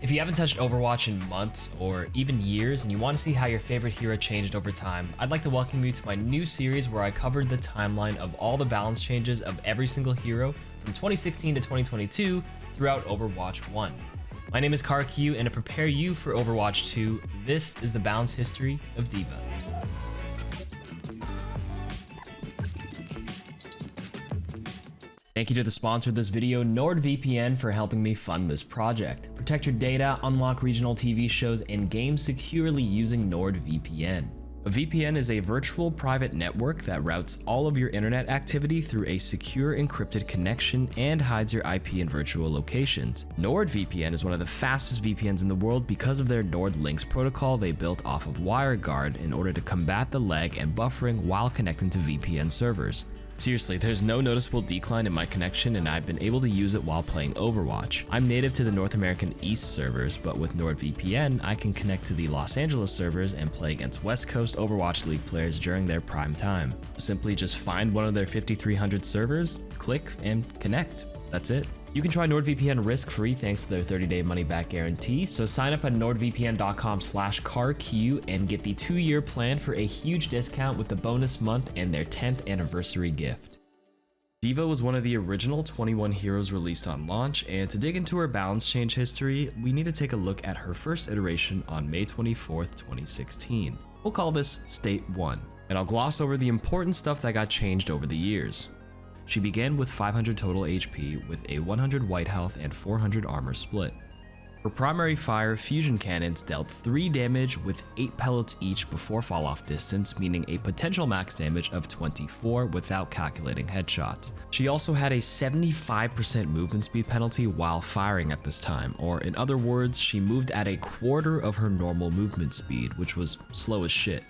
If you haven't touched Overwatch in months or even years and you want to see how your favorite hero changed over time, I'd like to welcome you to my new series where I covered the timeline of all the balance changes of every single hero from 2016 to 2022 throughout Overwatch 1. My name is KarQ, and to prepare you for Overwatch 2, this is the balance history of D.Va. Thank you to the sponsor of this video, NordVPN, for helping me fund this project. Protect your data, unlock regional TV shows, and games securely using NordVPN. A VPN is a virtual private network that routes all of your internet activity through a secure encrypted connection and hides your IP in virtual locations. NordVPN is one of the fastest VPNs in the world because of their NordLynx protocol they built off of WireGuard in order to combat the lag and buffering while connecting to VPN servers. Seriously, there's no noticeable decline in my connection, and I've been able to use it while playing Overwatch. I'm native to the North American East servers, but with NordVPN, I can connect to the Los Angeles servers and play against West Coast Overwatch League players during their prime time. Simply just find one of their 5,300 servers, click, and connect. That's it. You can try NordVPN risk-free thanks to their 30-day money-back guarantee, so sign up at nordvpn.com/KarQ and get the 2-year plan for a huge discount with the bonus month and their 10th anniversary gift. D.Va was one of the original 21 heroes released on launch, and to dig into her balance change history, we need to take a look at her first iteration on May 24th, 2016. We'll call this State 1, and I'll gloss over the important stuff that got changed over the years. She began with 500 total HP with a 100 white health and 400 armor split. Her primary fire fusion cannons dealt 3 damage with 8 pellets each before fall off distance, meaning a potential max damage of 24 without calculating headshots. She also had a 75% movement speed penalty while firing at this time, or in other words, she moved at a quarter of her normal movement speed, which was slow as shit.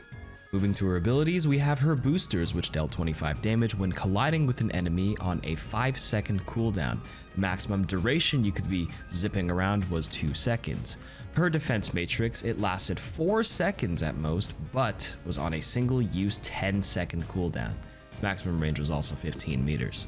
Moving to her abilities, we have her boosters, which dealt 25 damage when colliding with an enemy on a 5-second cooldown. The maximum duration you could be zipping around was 2 seconds. Her defense matrix, it lasted 4 seconds at most, but was on a single-use 10-second cooldown. Its maximum range was also 15 meters.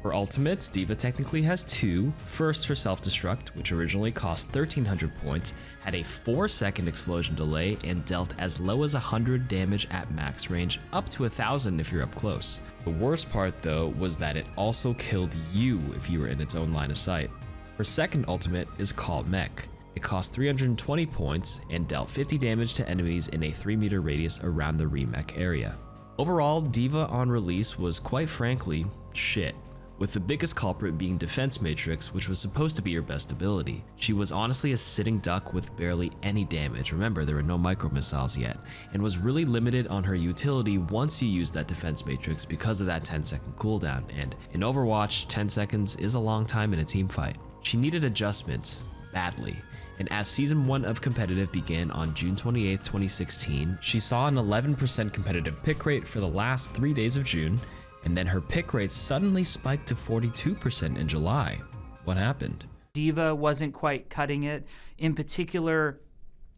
For ultimates, D.Va technically has 2. First, her self-destruct, which originally cost 1,300 points, had a 4-second explosion delay and dealt as low as 100 damage at max range, up to 1,000 if you're up close. The worst part though was that it also killed you if you were in its own line of sight. Her second ultimate is Call Mech. It cost 320 points and dealt 50 damage to enemies in a 3-meter radius around the remech area. Overall, D.Va on release was quite frankly shit, with the biggest culprit being Defense Matrix, which was supposed to be her best ability. She was honestly a sitting duck with barely any damage. Remember, there were no micro missiles yet, and was really limited on her utility once you used that Defense Matrix because of that 10-second cooldown, and in Overwatch, 10 seconds is a long time in a team fight. She needed adjustments, badly. And as Season 1 of Competitive began on June 28, 2016, she saw an 11% competitive pick rate for the last 3 days of June, and then her pick rate suddenly spiked to 42% in July. What happened? D.Va wasn't quite cutting it, in particular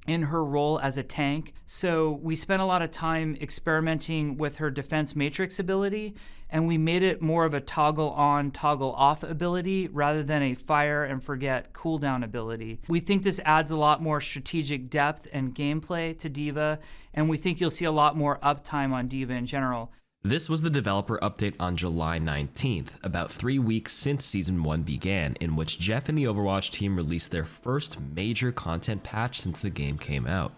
in her role as a tank. So we spent a lot of time experimenting with her defense matrix ability, and we made it more of a toggle on, toggle off ability rather than a fire and forget cooldown ability. We think this adds a lot more strategic depth and gameplay to D.Va, and we think you'll see a lot more uptime on D.Va in general. This was the developer update on July 19th, about 3 weeks since Season 1 began, in which Jeff and the Overwatch team released their first major content patch since the game came out.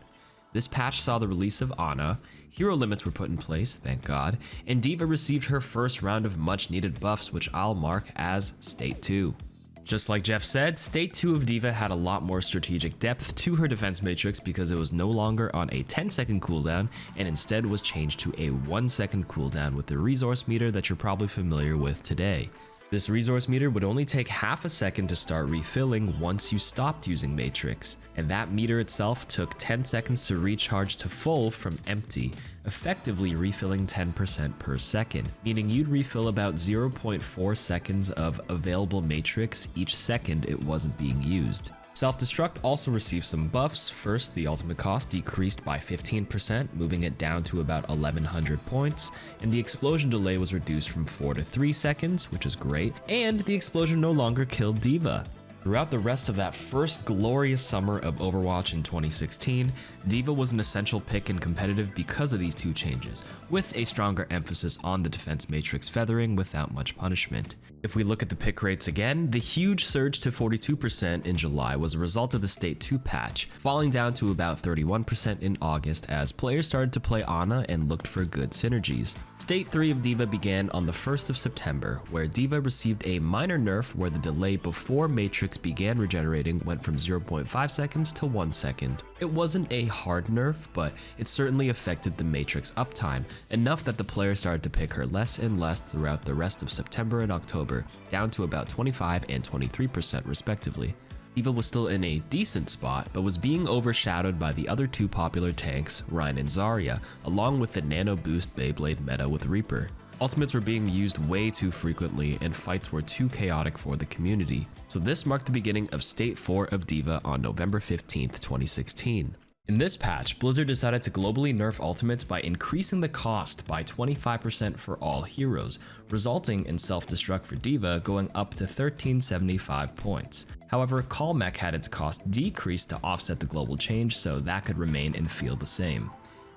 This patch saw the release of Ana, hero limits were put in place, thank God, and D.Va received her first round of much needed buffs, which I'll mark as State 2. Just like Jeff said, State 2 of D.Va had a lot more strategic depth to her defense matrix because it was no longer on a 10-second cooldown and instead was changed to a 1-second cooldown with the resource meter that you're probably familiar with today. This resource meter would only take half a second to start refilling once you stopped using Matrix, and that meter itself took 10 seconds to recharge to full from empty, effectively refilling 10% per second, meaning you'd refill about 0.4 seconds of available Matrix each second it wasn't being used. Self-destruct also received some buffs. First, the ultimate cost decreased by 15%, moving it down to about 1100 points, and the explosion delay was reduced from 4 to 3 seconds, which is great, and the explosion no longer killed D.Va. Throughout the rest of that first glorious summer of Overwatch in 2016, D.Va was an essential pick in competitive because of these two changes, with a stronger emphasis on the defense matrix feathering without much punishment. If we look at the pick rates again, the huge surge to 42% in July was a result of the State 2 patch, falling down to about 31% in August as players started to play Ana and looked for good synergies. State 3 of D.Va began on the 1st of September, where D.Va received a minor nerf where the delay before Matrix began regenerating went from 0.5 seconds to 1 second. It wasn't a hard nerf, but it certainly affected the Matrix uptime, enough that the player started to pick her less and less throughout the rest of September and October, down to about 25 and 23% respectively. D.Va was still in a decent spot, but was being overshadowed by the other two popular tanks, Rein and Zarya, along with the nano boost Beyblade meta with Reaper. Ultimates were being used way too frequently and fights were too chaotic for the community, so this marked the beginning of State 4 of D.Va on November 15th, 2016. In this patch, Blizzard decided to globally nerf ultimates by increasing the cost by 25% for all heroes, resulting in self-destruct for D.Va going up to 1375 points. However, Call Mech had its cost decreased to offset the global change, so that could remain and feel the same.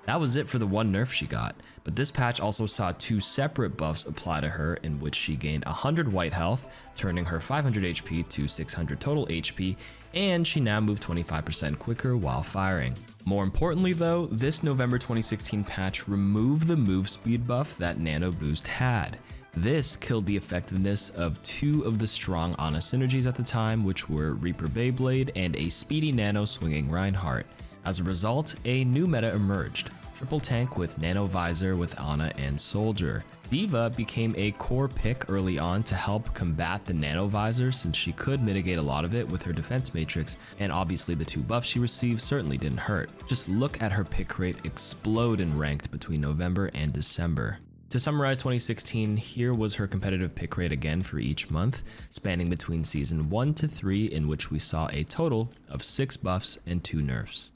That was it for the one nerf she got, but this patch also saw two separate buffs apply to her in which she gained 100 white health, turning her 500 HP to 600 total HP, and she now moved 25% quicker while firing. More importantly though, this November 2016 patch removed the move speed buff that Nano Boost had. This killed the effectiveness of two of the strong Ana synergies at the time, which were Reaper Beyblade and a speedy Nano swinging Reinhardt. As a result, a new meta emerged, triple tank with Nano Visor with Ana and Soldier. D.Va became a core pick early on to help combat the Nano Visor since she could mitigate a lot of it with her defense matrix, and obviously the two buffs she received certainly didn't hurt. Just look at her pick rate explode in ranked between November and December. To summarize 2016, here was her competitive pick rate again for each month, spanning between season 1 to 3, in which we saw a total of 6 buffs and 2 nerfs.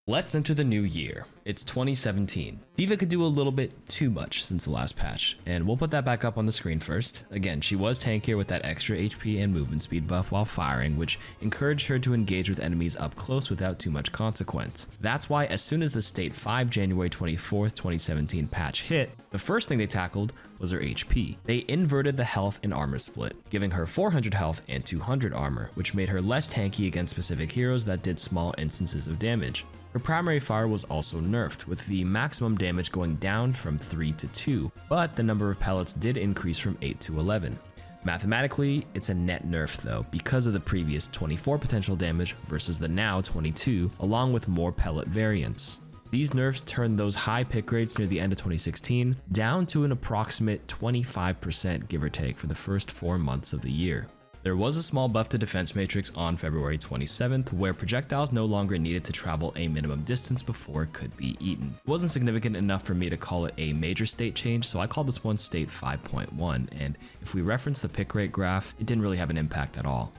Let's enter the new year. It's 2017. D.Va could do a little bit too much since the last patch, and we'll put that back up on the screen first. Again, she was tankier with that extra HP and movement speed buff while firing, which encouraged her to engage with enemies up close without too much consequence. That's why as soon as the State 5 January 24th, 2017 patch hit, the first thing they tackled was her HP. They inverted the health and armor split, giving her 400 health and 200 armor, which made her less tanky against specific heroes that did small instances of damage. Her primary fire was also nerfed, with the maximum damage going down from 3 to 2, but the number of pellets did increase from 8 to 11. Mathematically, it's a net nerf though, because of the previous 24 potential damage versus the now 22, along with more pellet variants. These nerfs turned those high pick rates near the end of 2016 down to an approximate 25% give or take for the first 4 months of the year. There was a small buff to Defense Matrix on February 27th, where projectiles no longer needed to travel a minimum distance before it could be eaten. It wasn't significant enough for me to call it a major state change, so I called this one State 5.1, and if we reference the pick rate graph, it didn't really have an impact at all.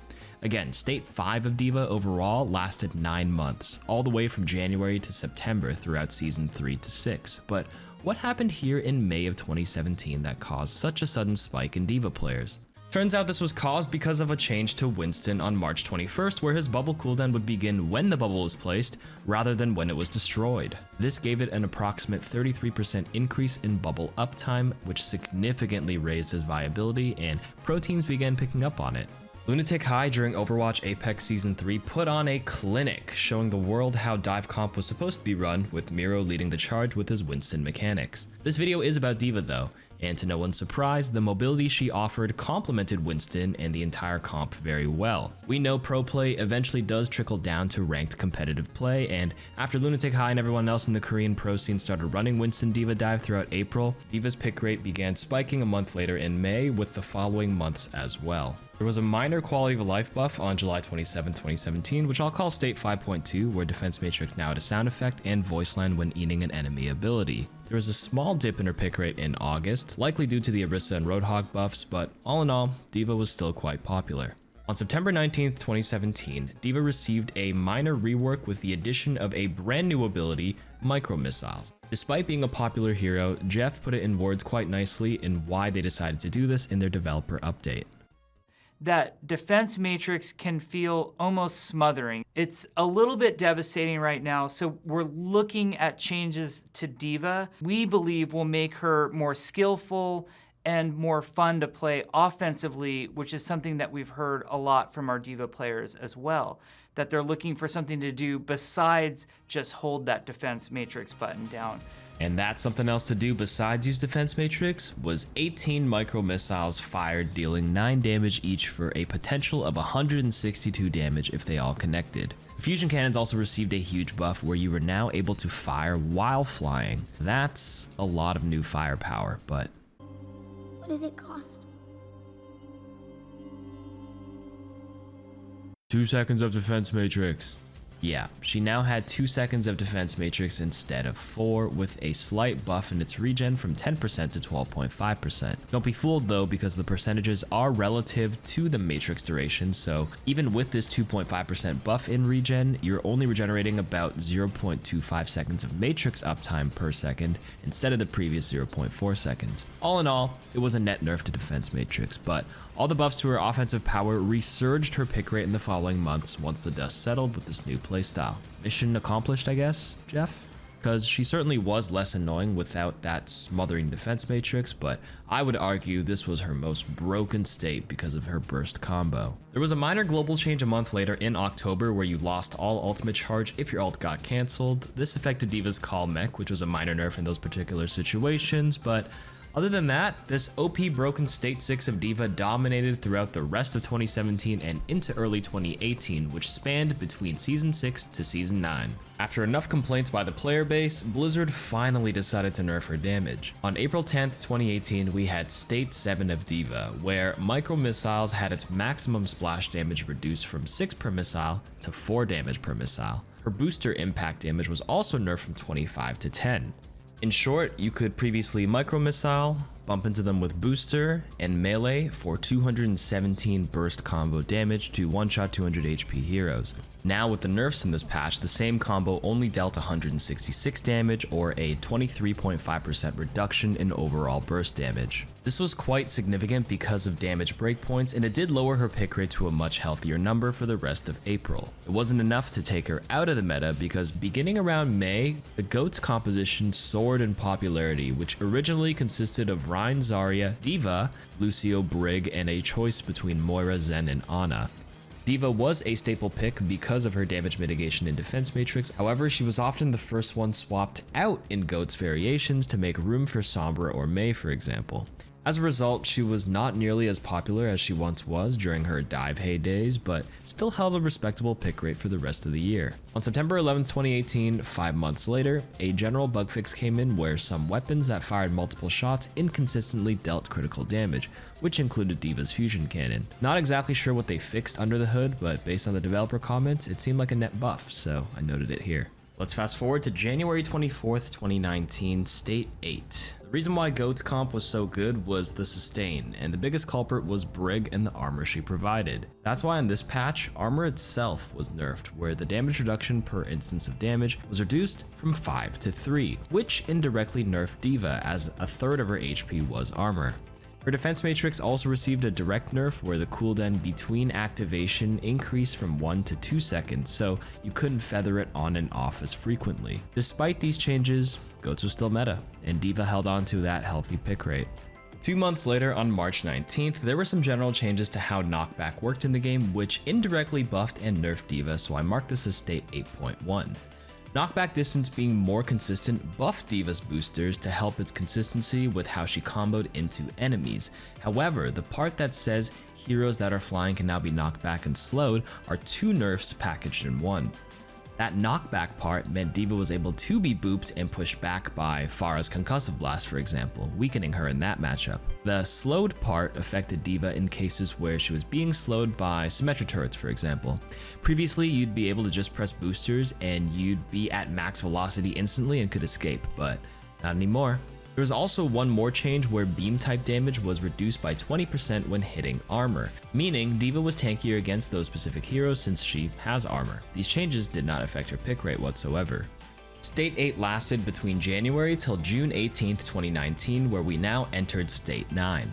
Again, State 5 of D.Va overall lasted 9 months, all the way from January to September throughout Season 3 to 6, but what happened here in May of 2017 that caused such a sudden spike in D.Va players? Turns out this was caused because of a change to Winston on March 21st, where his bubble cooldown would begin when the bubble was placed, rather than when it was destroyed. This gave it an approximate 33% increase in bubble uptime, which significantly raised his viability, and pro teams began picking up on it. Lunatic High during Overwatch Apex Season 3 put on a clinic, showing the world how dive comp was supposed to be run, with Miro leading the charge with his Winston mechanics. This video is about D.Va though, and to no one's surprise, the mobility she offered complemented Winston and the entire comp very well. We know pro play eventually does trickle down to ranked competitive play, and after Lunatic High and everyone else in the Korean pro scene started running Winston D.Va dive throughout April, D.Va's pick rate began spiking a month later in May, with the following months as well. There was a minor quality of life buff on July 27, 2017, which I'll call State 5.2, where Defense Matrix now had a sound effect and voice line when eating an enemy ability. There was a small dip in her pick rate in August, likely due to the Orisa and Roadhog buffs, but all in all, D.Va was still quite popular. On September 19th, 2017, D.Va received a minor rework with the addition of a brand new ability, Micro Missiles. Despite being a popular hero, Jeff put it in words quite nicely in why they decided to do this in their developer update. That defense matrix can feel almost smothering. It's a little bit devastating right now, so we're looking at changes to D.Va we believe will make her more skillful and more fun to play offensively, which is something that we've heard a lot from our D.Va players as well, that they're looking for something to do besides just hold that defense matrix button down. And that something else to do besides use defense matrix was 18 micro missiles fired, dealing 9 damage each for a potential of 162 damage if they all connected. Fusion cannons also received a huge buff where you were now able to fire while flying. That's a lot of new firepower, but what did it cost? 2 seconds of defense matrix. Yeah, she now had 2 seconds of defense matrix instead of 4, with a slight buff in its regen from 10% to 12.5%. Don't be fooled though, because the percentages are relative to the matrix duration, so even with this 2.5% buff in regen, you're only regenerating about 0.25 seconds of matrix uptime per second instead of the previous 0.4 seconds. All in all, it was a net nerf to defense matrix, but all the buffs to her offensive power resurged her pick rate in the following months once the dust settled with this new playstyle. Mission accomplished, I guess, Jeff? Because she certainly was less annoying without that smothering defense matrix, but I would argue this was her most broken state because of her burst combo. There was a minor global change a month later in October where you lost all ultimate charge if your ult got cancelled. This affected D.Va's call mech, which was a minor nerf in those particular situations, but other than that, this OP broken state 6 of D.Va dominated throughout the rest of 2017 and into early 2018, which spanned between Season 6 to Season 9. After enough complaints by the player base, Blizzard finally decided to nerf her damage. On April 10th, 2018, we had State 7 of D.Va, where Micro Missiles had its maximum splash damage reduced from 6 per missile to 4 damage per missile. Her booster impact damage was also nerfed from 25 to 10. In short, you could previously micro missile, bump into them with booster, and melee for 217 burst combo damage to one-shot 200 HP heroes. Now with the nerfs in this patch, the same combo only dealt 166 damage or a 23.5% reduction in overall burst damage. This was quite significant because of damage breakpoints, and it did lower her pick rate to a much healthier number for the rest of April. It wasn't enough to take her out of the meta because beginning around May, the GOAT's composition soared in popularity, which originally consisted of Rein, Zarya, D.Va, Lucio, Brig, and a choice between Moira, Zen, and Ana. D.Va was a staple pick because of her damage mitigation and defense matrix, however she was often the first one swapped out in GOAT's variations to make room for Sombra or Mei, for example. As a result, she was not nearly as popular as she once was during her D.VA days, but still held a respectable pick rate for the rest of the year. On September 11, 2018, 5 months later, a general bug fix came in where some weapons that fired multiple shots inconsistently dealt critical damage, which included D.Va's fusion cannon. Not exactly sure what they fixed under the hood, but based on the developer comments, it seemed like a net buff, so I noted it here. Let's fast forward to January 24th, 2019, State 8. The reason why GOAT's comp was so good was the sustain, and the biggest culprit was Brig and the armor she provided. That's why in this patch, armor itself was nerfed, where the damage reduction per instance of damage was reduced from 5 to 3, which indirectly nerfed D.Va as a third of her HP was armor. Her defense matrix also received a direct nerf where the cooldown between activation increased from 1 to 2 seconds, so you couldn't feather it on and off as frequently. Despite these changes, GOATs was still meta, and D.Va held on to that healthy pick rate. 2 months later, on March 19th, there were some general changes to how knockback worked in the game, which indirectly buffed and nerfed D.Va, so I marked this as State 8.1. Knockback distance being more consistent buffed D.Va's boosters to help its consistency with how she comboed into enemies. However, the part that says heroes that are flying can now be knocked back and slowed are 2 nerfs packaged in one. That knockback part meant D.Va was able to be booped and pushed back by Pharah's concussive blast, for example, weakening her in that matchup. The slowed part affected D.Va in cases where she was being slowed by symmetric turrets, for example. Previously, you'd be able to just press boosters and you'd be at max velocity instantly and could escape, but not anymore. There was also one more change where beam type damage was reduced by 20% when hitting armor, meaning D.Va was tankier against those specific heroes since she has armor. These changes did not affect her pick rate whatsoever. State 8 lasted between January till June 18th, 2019, where we now entered State 9.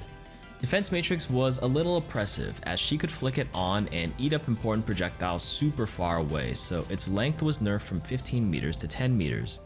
Defense Matrix was a little oppressive, as she could flick it on and eat up important projectiles super far away, so its length was nerfed from 15 meters to 10 meters.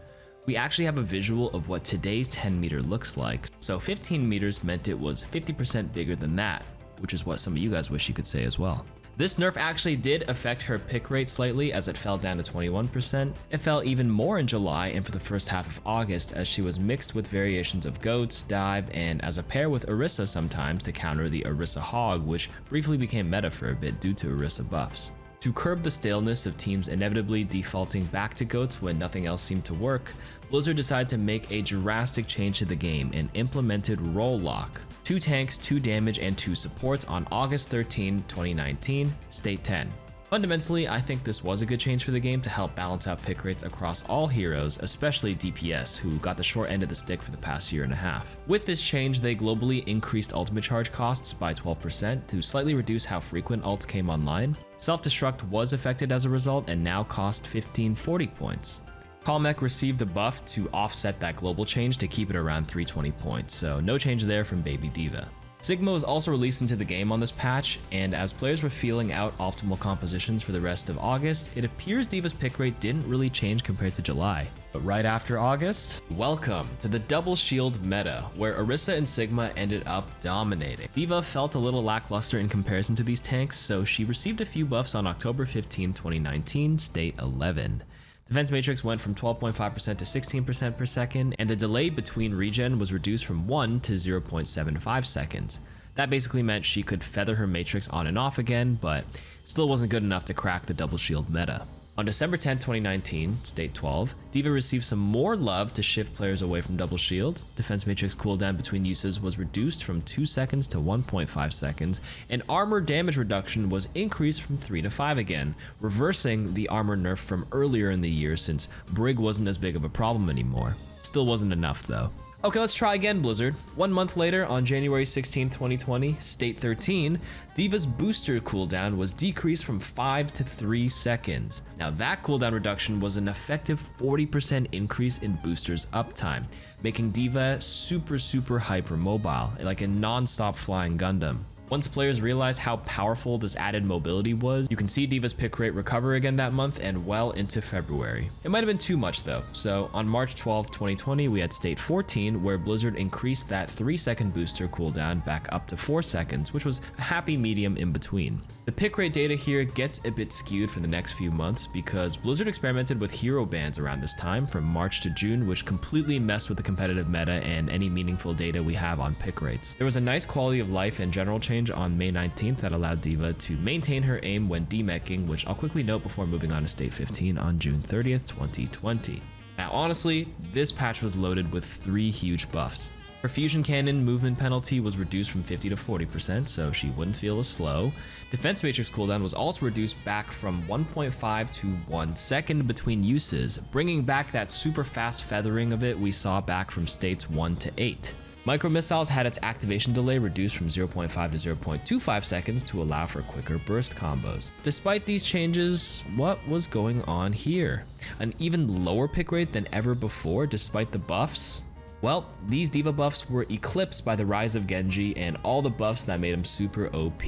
We actually have a visual of what today's 10 meter looks like, so 15 meters meant it was 50% bigger than that, which is what some of you guys wish you could say as well. This nerf actually did affect her pick rate slightly as it fell down to 21%. It fell even more in July and for the first half of August as she was mixed with variations of Goats, Dive, and as a pair with Orisa sometimes to counter the Orisa Hog, which briefly became meta for a bit due to Orisa buffs. To curb the staleness of teams inevitably defaulting back to Goats when nothing else seemed to work, Blizzard decided to make a drastic change to the game and implemented Roll Lock. 2 tanks, 2 damage, and 2 supports on August 13, 2019, State 10. Fundamentally, I think this was a good change for the game to help balance out pick rates across all heroes, especially DPS, who got the short end of the stick for the past year and a half. With this change, they globally increased ultimate charge costs by 12% to slightly reduce how frequent ults came online. Self-destruct was affected as a result and now cost 1540 points. Calmech received a buff to offset that global change to keep it around 320 points, so no change there from Baby D.Va. Sigma was also released into the game on this patch, and as players were feeling out optimal compositions for the rest of August, it appears D.Va's pick rate didn't really change compared to July. But right after August, welcome to the double shield meta, where Orisa and Sigma ended up dominating. D.Va felt a little lackluster in comparison to these tanks, so she received a few buffs on October 15, 2019, State 11. Defense Matrix went from 12.5% to 16% per second, and the delay between regen was reduced from 1 to 0.75 seconds. That basically meant she could feather her Matrix on and off again, but still wasn't good enough to crack the double shield meta. On December 10, 2019, State 12, D.Va received some more love to shift players away from double shield. Defense Matrix cooldown between uses was reduced from 2 seconds to 1.5 seconds, and armor damage reduction was increased from 3 to 5 again, reversing the armor nerf from earlier in the year since Brig wasn't as big of a problem anymore. Still wasn't enough though. Okay, let's try again, Blizzard. 1 month later, on January 16, 2020, State 13, D.Va's booster cooldown was decreased from 5 to 3 seconds. Now that cooldown reduction was an effective 40% increase in boosters uptime, making D.Va super hyper mobile, like a non-stop flying Gundam. Once players realized how powerful this added mobility was, you can see D.Va's pick rate recover again that month and well into February. It might have been too much though, so on March 12, 2020, we had State 14, where Blizzard increased that 3-second booster cooldown back up to 4 seconds, which was a happy medium in between. The pick rate data here gets a bit skewed for the next few months because Blizzard experimented with hero bans around this time from March to June, which completely messed with the competitive meta and any meaningful data we have on pick rates. There was a nice quality of life and general change on May 19th that allowed D.Va to maintain her aim when demeching, which I'll quickly note before moving on to State 15 on June 30th, 2020. Now honestly, this patch was loaded with 3 huge buffs. Her fusion cannon movement penalty was reduced from 50 to 40%, so she wouldn't feel as slow. Defense Matrix cooldown was also reduced back from 1.5 to 1 second between uses, bringing back that super fast feathering of it we saw back from states 1 to 8. Micro missiles had its activation delay reduced from 0.5 to 0.25 seconds to allow for quicker burst combos. Despite these changes, what was going on here? An even lower pick rate than ever before despite the buffs? Well, these D.Va buffs were eclipsed by the rise of Genji and all the buffs that made him super OP.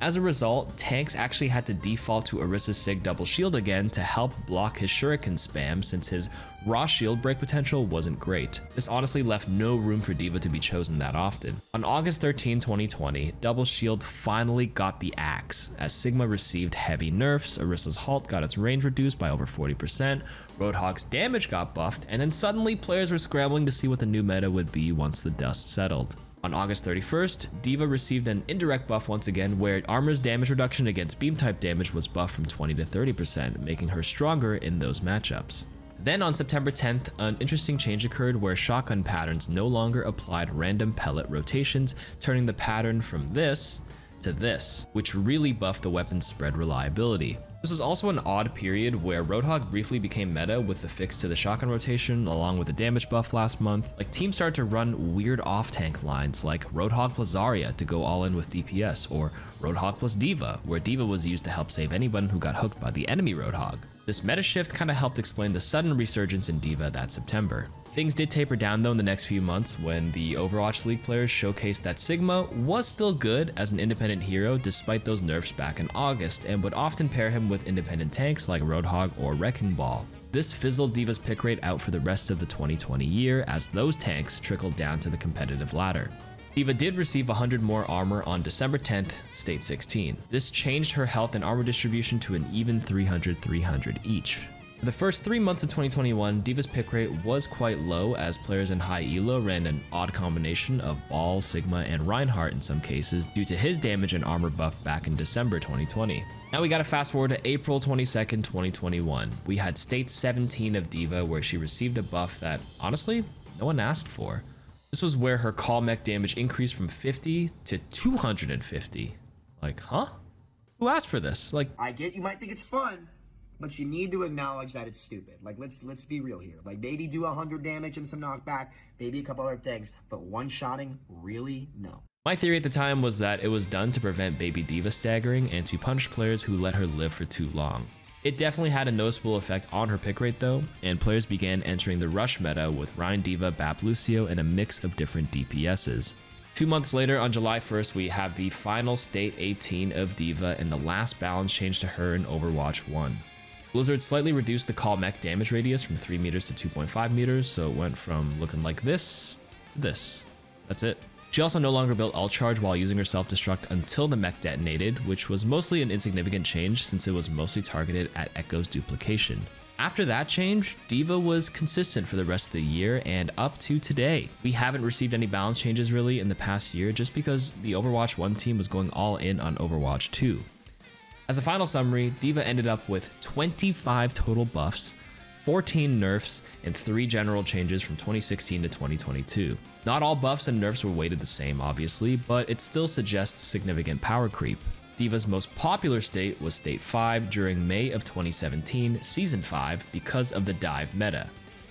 As a result, tanks actually had to default to Orisa's Sig double shield again to help block his shuriken spam since his raw shield break potential wasn't great. This honestly left no room for D.Va to be chosen that often. On August 13, 2020, double shield finally got the axe as Sigma received heavy nerfs, Orisa's halt got its range reduced by over 40%, Roadhog's damage got buffed, and then suddenly players were scrambling to see what the new meta would be once the dust settled. On August 31st, D.Va received an indirect buff once again where armor's damage reduction against beam type damage was buffed from 20 to 30%, making her stronger in those matchups. Then on September 10th, an interesting change occurred where shotgun patterns no longer applied random pellet rotations, turning the pattern from this to this, which really buffed the weapon's spread reliability. This was also an odd period where Roadhog briefly became meta with the fix to the shotgun rotation along with the damage buff last month. Like, teams started to run weird off-tank lines like Roadhog plus Zarya to go all in with DPS, or Roadhog plus D.Va, where D.Va was used to help save anyone who got hooked by the enemy Roadhog. This meta shift kind of helped explain the sudden resurgence in D.Va that September. Things did taper down though in the next few months when the Overwatch League players showcased that Sigma was still good as an independent hero despite those nerfs back in August, and would often pair him with independent tanks like Roadhog or Wrecking Ball. This fizzled D.Va's pick rate out for the rest of the 2020 year as those tanks trickled down to the competitive ladder. D.Va did receive 100 more armor on December 10th, State 16. This changed her health and armor distribution to an even 300-300 each. For the first 3 months of 2021, D.Va's pick rate was quite low as players in high elo ran an odd combination of Ball, Sigma, and Reinhardt in some cases due to his damage and armor buff back in December 2020. Now we gotta fast forward to April 22nd, 2021. We had State 17 of D.Va where she received a buff that, honestly, no one asked for. This was where her call mech damage increased from 50 to 250. Like, huh? Who asked for this? Like, I get you might think it's fun, but you need to acknowledge that it's stupid. Like, let's be real here. Like, maybe do 100 damage and some knockback, maybe a couple other things, but one-shotting, really? No. my theory at the time was that it was done to prevent baby D.Va staggering and to punish players who let her live for too long. It definitely had a noticeable effect on her pick rate though, and players began entering the rush meta with Rein D.Va, Bap Lucio, and a mix of different DPSs. 2 months later, on July 1st, we have the final State 18 of D.Va and the last balance change to her in Overwatch 1. Blizzard slightly reduced the call mech damage radius from 3 meters to 2.5 meters, so it went from looking like this to this. That's it. She also no longer built ult charge while using her self-destruct until the mech detonated, which was mostly an insignificant change since it was mostly targeted at Echo's duplication. After that change, D.Va was consistent for the rest of the year and up to today. We haven't received any balance changes really in the past year just because the Overwatch 1 team was going all in on Overwatch 2. As a final summary, D.Va ended up with 25 total buffs, 14 nerfs, and 3 general changes from 2016 to 2022. Not all buffs and nerfs were weighted the same, obviously, but it still suggests significant power creep. D.Va's most popular state was State 5 during May of 2017, Season 5, because of the dive meta.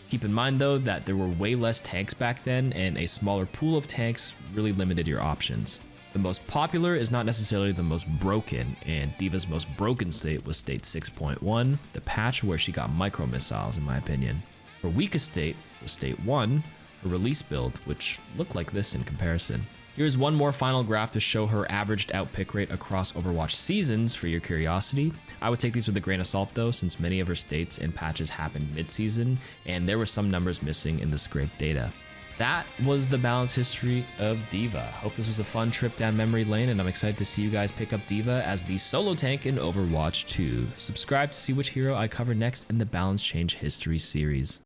Keep in mind though that there were way less tanks back then, and a smaller pool of tanks really limited your options. The most popular is not necessarily the most broken, and D.Va's most broken state was State 6.1, the patch where she got micro missiles in my opinion. Her weakest state was State 1, her release build, which looked like this in comparison. Here's one more final graph to show her averaged out pick rate across Overwatch seasons for your curiosity. I would take these with a grain of salt though, since many of her states and patches happened mid-season, and there were some numbers missing in the scraped data. That was the balance history of D.Va. Hope this was a fun trip down memory lane, and I'm excited to see you guys pick up D.Va as the solo tank in Overwatch 2. Subscribe to see which hero I cover next in the balance change history series.